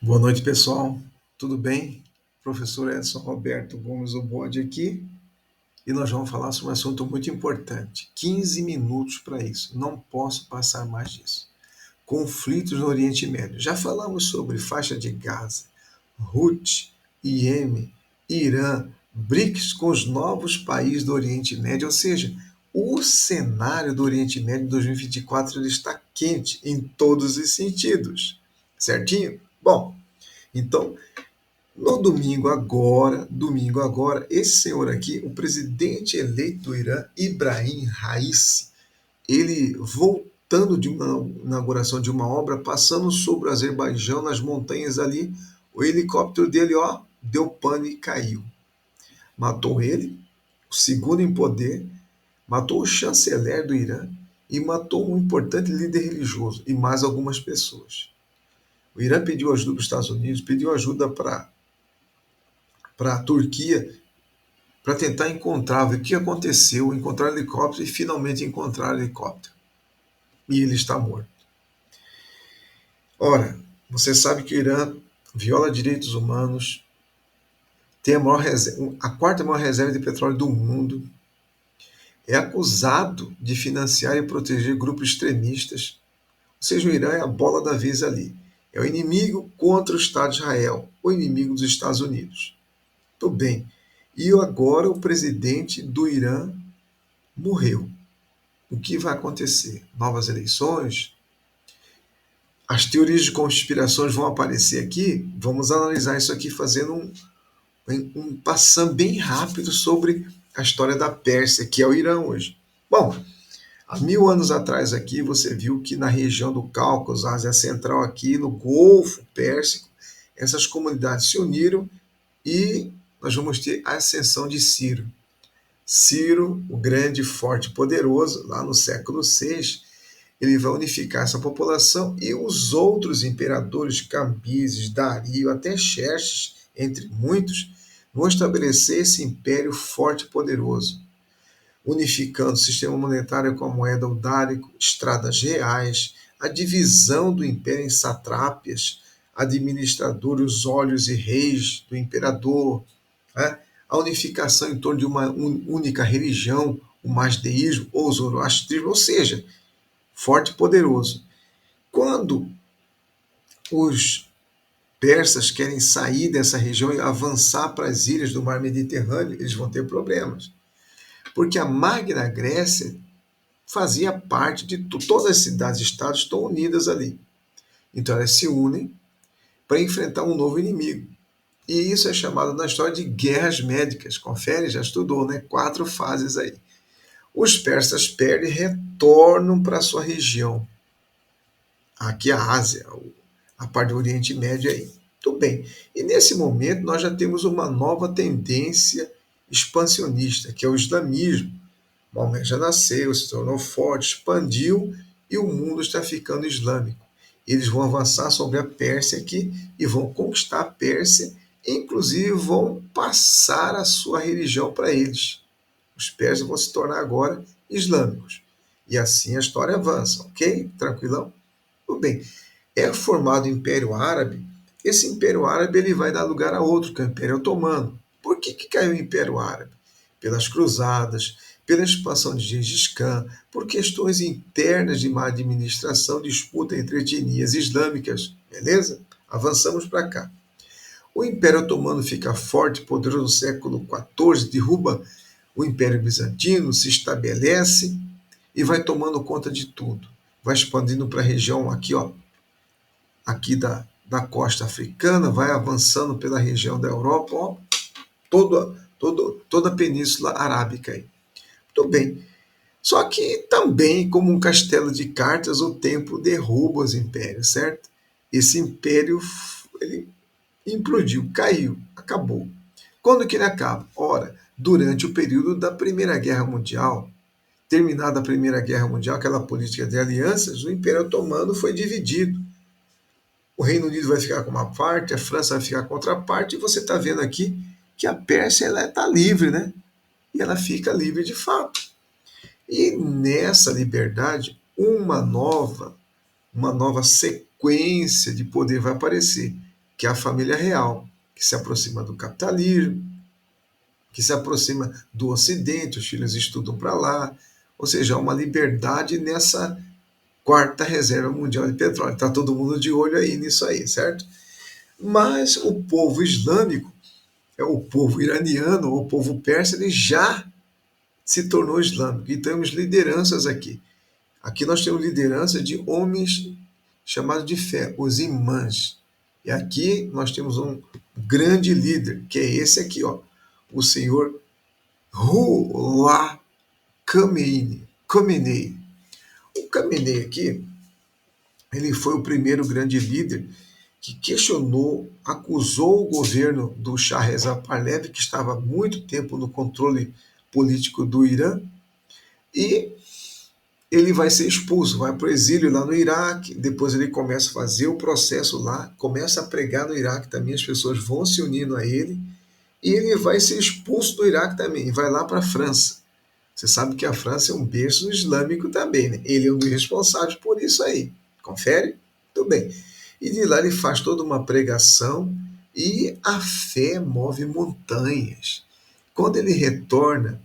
Boa noite, pessoal. Tudo bem? Professor Edson Roberto Gomes Obode aqui e nós vamos falar sobre um assunto muito importante. 15 minutos para isso. Não posso passar mais disso. Conflitos no Oriente Médio. Já falamos sobre faixa de Gaza, Houthi, Iêmen, Irã, BRICS com os novos países do Oriente Médio, ou seja, o cenário do Oriente Médio em 2024 ele está quente em todos os sentidos. Certinho? Bom, então no domingo agora, esse senhor aqui, o presidente eleito do Irã, Ibrahim Raisi, ele voltando de uma inauguração de uma obra, passando sobre o Azerbaijão, nas montanhas ali, o helicóptero dele, ó, deu pane e caiu. Matou ele, o segundo em poder, matou o chanceler do Irã e matou um importante líder religioso e mais algumas pessoas. O Irã pediu ajuda para os Estados Unidos, pediu ajuda para a Turquia para tentar encontrar, ver o que aconteceu, encontrar o helicóptero e finalmente encontrar o helicóptero. E ele está morto. Ora, você sabe que o Irã viola direitos humanos, tem a quarta maior reserva de petróleo do mundo, é acusado de financiar e proteger grupos extremistas. Ou seja, o Irã é a bola da vez ali. É o inimigo contra o Estado de Israel, o inimigo dos Estados Unidos. Tudo bem. E agora o presidente do Irã morreu. O que vai acontecer? Novas eleições? As teorias de conspirações vão aparecer aqui? Vamos analisar isso aqui fazendo um passando bem rápido sobre a história da Pérsia, que é o Irã hoje. Bom, há 1000 anos atrás aqui você viu que na região do Cáucaso, Ásia Central aqui, no Golfo Pérsico, essas comunidades se uniram e nós vamos ter a ascensão de Ciro. Ciro, o grande, forte, poderoso, lá no século VI, ele vai unificar essa população e os outros imperadores, Cambises, Dario, até Xerxes, entre muitos, vão estabelecer esse império forte e poderoso, unificando o sistema monetário com a moeda udárico, estradas reais, a divisão do império em satrápias, administradores, olhos e reis do imperador, né? A unificação em torno de uma única religião, o masdeísmo ou zoroastrismo, ou seja, forte e poderoso. Quando os persas querem sair dessa região e avançar para as ilhas do mar Mediterrâneo, eles vão ter problemas. Porque a Magna Grécia fazia parte de todas as cidades-estados estão unidas ali. Então elas se unem para enfrentar um novo inimigo. E isso é chamado na história de guerras médicas. Confere, já estudou, né? 4 fases aí. Os persas perdem e retornam para a sua região. Aqui a Ásia, a parte do Oriente Médio aí. Tudo bem. E nesse momento nós já temos uma nova tendência expansionista, que é o islamismo. Maomé já nasceu, se tornou forte, expandiu e o mundo está ficando islâmico. Eles vão avançar sobre a Pérsia aqui e vão conquistar a Pérsia, inclusive vão passar a sua religião para eles. Os persas vão se tornar agora islâmicos. E assim a história avança, ok? Tranquilão? Tudo bem. É formado o Império Árabe, esse Império Árabe ele vai dar lugar a outro, que é o Império Otomano. Por que caiu o Império Árabe? Pelas cruzadas, pela expansão de Gengis Khan, por questões internas de má administração, disputa entre etnias islâmicas. Beleza? Avançamos para cá. O Império Otomano fica forte e poderoso no século XIV, derruba o Império Bizantino, se estabelece e vai tomando conta de tudo. Vai expandindo para a região aqui, ó, aqui da costa africana, vai avançando pela região da Europa, ó, toda a Península Arábica aí. Tudo bem. Só que também, como um castelo de cartas, o tempo derruba os impérios, certo? Esse império ele implodiu, caiu, acabou. Quando que ele acaba? Ora, durante o período da Primeira Guerra Mundial. Terminada a Primeira Guerra Mundial, aquela política de alianças, o Império Otomano foi dividido. O Reino Unido vai ficar com uma parte, a França vai ficar com outra parte, e você está vendo aqui que a Pérsia está livre, né? E ela fica livre de fato. E nessa liberdade, uma nova sequência de poder vai aparecer. que é a família real, que se aproxima do capitalismo, que se aproxima do Ocidente, os filhos estudam para lá, ou seja, há uma liberdade nessa quarta reserva mundial de petróleo. Está todo mundo de olho aí nisso aí, certo? Mas o povo islâmico, é o povo iraniano, o povo persa, ele já se tornou islâmico. E temos lideranças aqui. Aqui nós temos liderança de homens chamados de fé, os imãs. E aqui nós temos um grande líder, que é esse aqui, ó, o senhor Ruhollah Khamenei. O Khamenei aqui, ele foi o primeiro grande líder que questionou, acusou o governo do Shah Reza Pahlavi, que estava há muito tempo no controle político do Irã, e ele vai ser expulso, vai para o exílio lá no Iraque, depois ele começa a fazer o processo lá, começa a pregar no Iraque também, as pessoas vão se unindo a ele, e ele vai ser expulso do Iraque também, vai lá para a França. Você sabe que a França é um berço islâmico também, né? Ele é um dos responsáveis por isso aí. Confere? Tudo bem. E de lá ele faz toda uma pregação e a fé move montanhas. Quando ele retorna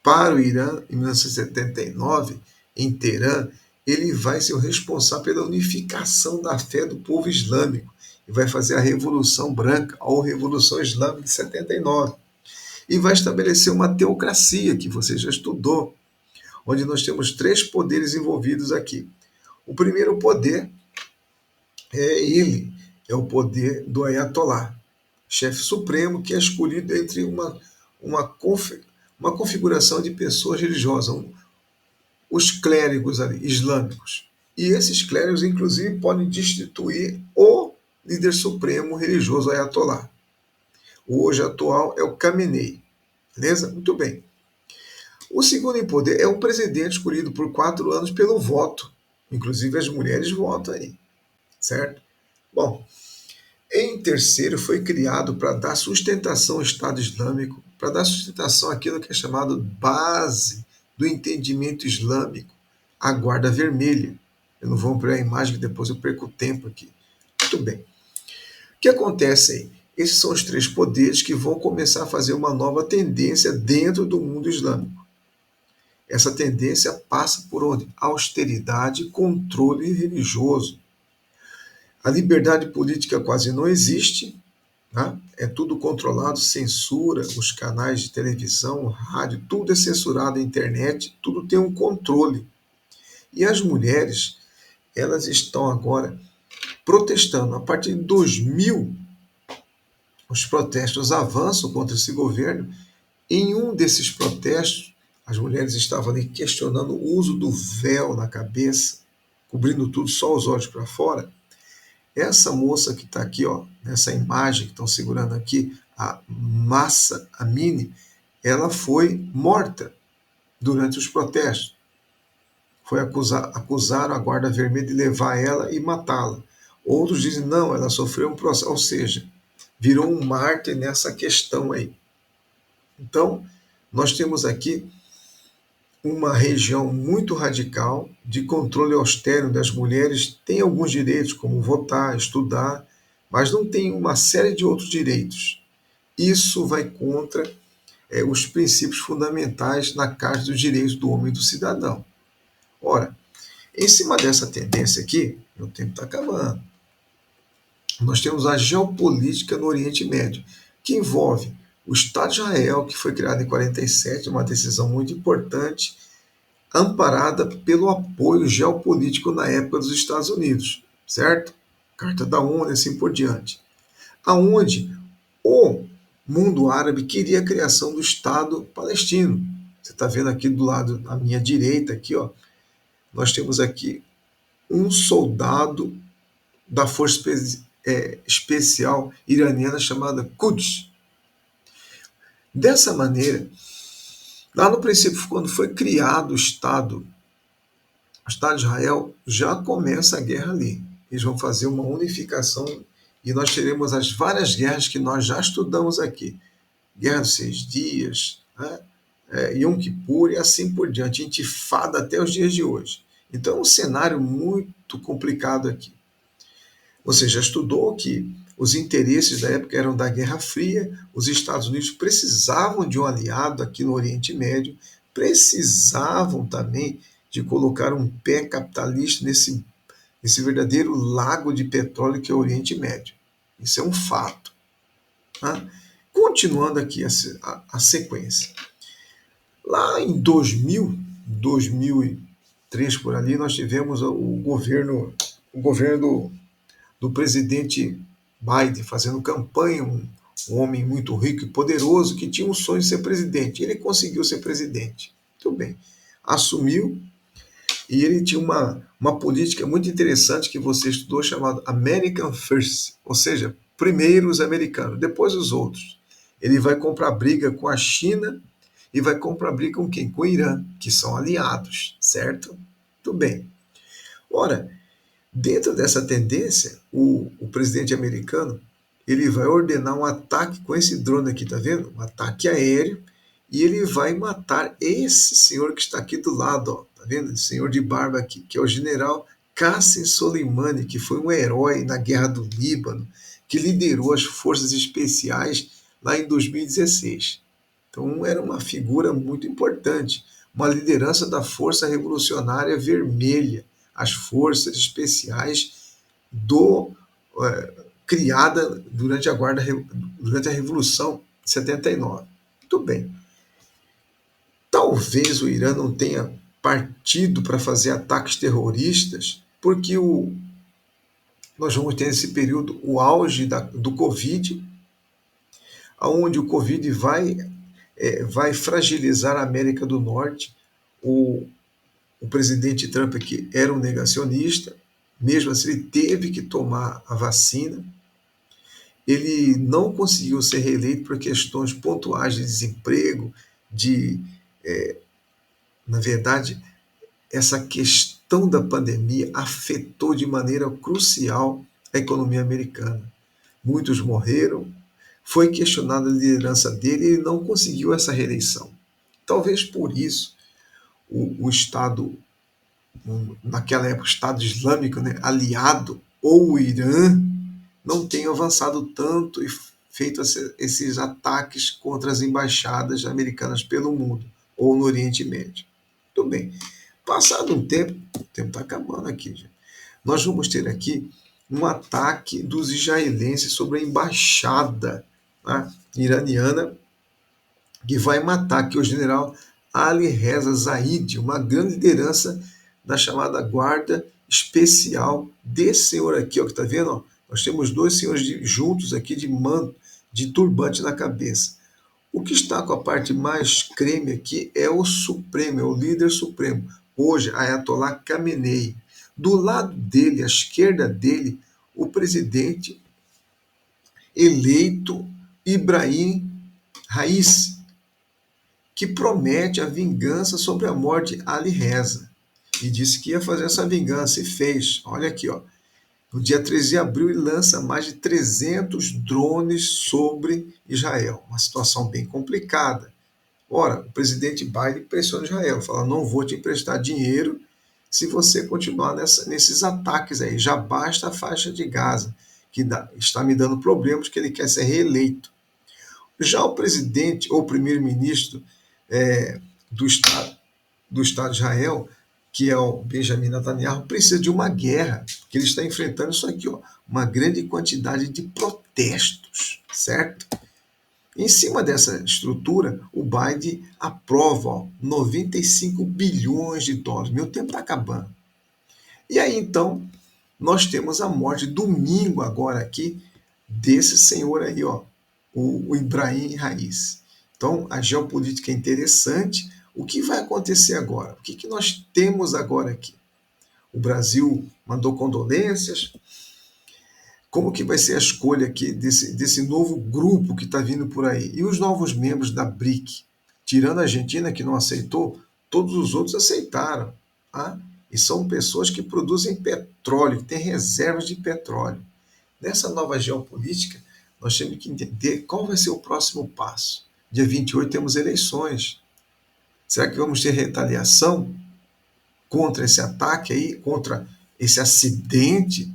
para o Irã em 1979, em Teherã, ele vai ser o responsável pela unificação da fé do povo islâmico e vai fazer a Revolução Branca ou Revolução Islâmica de 79. E vai estabelecer uma teocracia que você já estudou, onde nós temos três poderes envolvidos aqui. O primeiro poder é ele, é o poder do Ayatollah, chefe supremo que é escolhido entre uma, uma configuração de pessoas religiosas, os clérigos ali, islâmicos. E esses clérigos, inclusive, podem destituir o líder supremo religioso Ayatollah. O hoje atual é o Khamenei. Beleza? Muito bem. O segundo em poder é o presidente escolhido por 4 anos pelo voto. Inclusive as mulheres votam aí. Certo? Bom, em terceiro foi criado para dar sustentação ao Estado Islâmico, para dar sustentação àquilo que é chamado base do entendimento islâmico, a Guarda Vermelha. Eu não vou ampliar a imagem, que depois eu perco tempo aqui. Muito bem. O que acontece aí? Esses são os três poderes que vão começar a fazer uma nova tendência dentro do mundo islâmico. Essa tendência passa por onde? Austeridade e controle religioso. A liberdade política quase não existe, tá? É tudo controlado, censura, os canais de televisão, rádio, tudo é censurado, a internet, tudo tem um controle. E as mulheres, elas estão agora protestando. A partir de 2000, os protestos avançam contra esse governo. Em um desses protestos, as mulheres estavam ali questionando o uso do véu na cabeça, cobrindo tudo, só os olhos para fora. Essa moça que está aqui, ó, nessa imagem que estão segurando aqui, a Mahsa Amini, ela foi morta durante os protestos. Acusaram a Guarda Vermelha de levar ela e matá-la. Outros dizem, não, ela sofreu um processo, ou seja, virou um mártir nessa questão aí. Então, nós temos aqui uma região muito radical de controle austero das mulheres, tem alguns direitos, como votar, estudar, mas não tem uma série de outros direitos. Isso vai contra os princípios fundamentais na Carta dos Direitos do Homem e do Cidadão. Ora, em cima dessa tendência aqui, meu tempo está acabando, nós temos a geopolítica no Oriente Médio, que envolve o Estado de Israel, que foi criado em 47, uma decisão muito importante, amparada pelo apoio geopolítico na época dos Estados Unidos, certo? Carta da ONU e assim por diante. Aonde o mundo árabe queria a criação do Estado palestino. Você está vendo aqui do lado, à minha direita, aqui, ó, nós temos aqui um soldado da Força Especial Iraniana chamada Quds. Dessa maneira, lá no princípio, quando foi criado o Estado de Israel, já começa a guerra ali. Eles vão fazer uma unificação e nós teremos as várias guerras que nós já estudamos aqui. Guerra dos 6 Dias, né? Yom Kippur e assim por diante, intifada até os dias de hoje. Então é um cenário muito complicado aqui. Você já estudou que Os interesses da época eram da Guerra Fria, os Estados Unidos precisavam de um aliado aqui no Oriente Médio, precisavam também de colocar um pé capitalista nesse verdadeiro lago de petróleo que é o Oriente Médio. Isso é um fato. Tá? Continuando aqui a sequência. Lá em 2003 por ali, nós tivemos o governo do presidente Biden fazendo campanha, um homem muito rico e poderoso que tinha um sonho de ser presidente. Ele conseguiu ser presidente. Muito bem. Assumiu e ele tinha uma política muito interessante que você estudou chamada American First, ou seja, primeiro os americanos, depois os outros. Ele vai comprar briga com a China e vai comprar briga com quem? Com o Irã, que são aliados, certo? Muito bem. Ora, dentro dessa tendência, o presidente americano ele vai ordenar um ataque com esse drone aqui, tá vendo? Um ataque aéreo, e ele vai matar esse senhor que está aqui do lado, ó, tá vendo? Esse senhor de barba aqui, que é o general Qasem Soleimani, que foi um herói na Guerra do Líbano, que liderou as forças especiais lá em 2016. Então era uma figura muito importante, uma liderança da Força Revolucionária Vermelha, as forças especiais do criada durante a Revolução de 79. Muito bem. Talvez o Irã não tenha partido para fazer ataques terroristas, porque nós vamos ter nesse período o auge do Covid, onde o Covid vai fragilizar a América do Norte. O presidente Trump aqui era um negacionista, mesmo assim ele teve que tomar a vacina. Ele não conseguiu ser reeleito por questões pontuais de desemprego, na verdade, essa questão da pandemia afetou de maneira crucial a economia americana. Muitos morreram, foi questionada a liderança dele e ele não conseguiu essa reeleição. Talvez por isso o Estado, naquela época, o Estado Islâmico, né, aliado, ou o Irã, não tenha avançado tanto e feito esses ataques contra as embaixadas americanas pelo mundo, ou no Oriente Médio. Muito bem. Passado um tempo, o tempo está acabando aqui, gente. Nós vamos ter aqui um ataque dos israelenses sobre a embaixada, tá, iraniana, que vai matar aqui o general Ali Reza Zaid, uma grande liderança da chamada guarda especial desse senhor aqui, ó, que está vendo? Ó, nós temos dois senhores juntos aqui de manto, de turbante na cabeça. O que está com a parte mais creme aqui é o Supremo, é o líder supremo. Hoje, Ayatollah Khamenei. Do lado dele, à esquerda dele, o presidente eleito Ibrahim Raisi, que promete a vingança sobre a morte de Ali Reza. E disse que ia fazer essa vingança e fez. Olha aqui, ó. No dia 13 de abril, ele lança mais de 300 drones sobre Israel. Uma situação bem complicada. Ora, o presidente Biden pressiona Israel, fala: não vou te emprestar dinheiro se você continuar nesses ataques aí. Já basta a faixa de Gaza, que está me dando problemas, que ele quer ser reeleito. Já o presidente ou primeiro-ministro do Estado de Israel, que é o Benjamin Netanyahu, precisa de uma guerra, que ele está enfrentando isso aqui, ó, uma grande quantidade de protestos, certo? Em cima dessa estrutura, o Biden aprova, ó, 95 bilhões de dólares. Meu tempo está acabando. E aí, então, nós temos a morte, domingo agora aqui, desse senhor aí, ó, o Ibrahim Raisi. Então, a geopolítica é interessante. O que vai acontecer agora? O que nós temos agora aqui? O Brasil mandou condolências. Como que vai ser a escolha aqui desse novo grupo que está vindo por aí? E os novos membros da BRIC? Tirando a Argentina, que não aceitou, todos os outros aceitaram. Tá? E são pessoas que produzem petróleo, que têm reservas de petróleo. Nessa nova geopolítica, nós temos que entender qual vai ser o próximo passo. Dia 28 temos eleições. Será que vamos ter retaliação contra esse ataque aí, contra esse acidente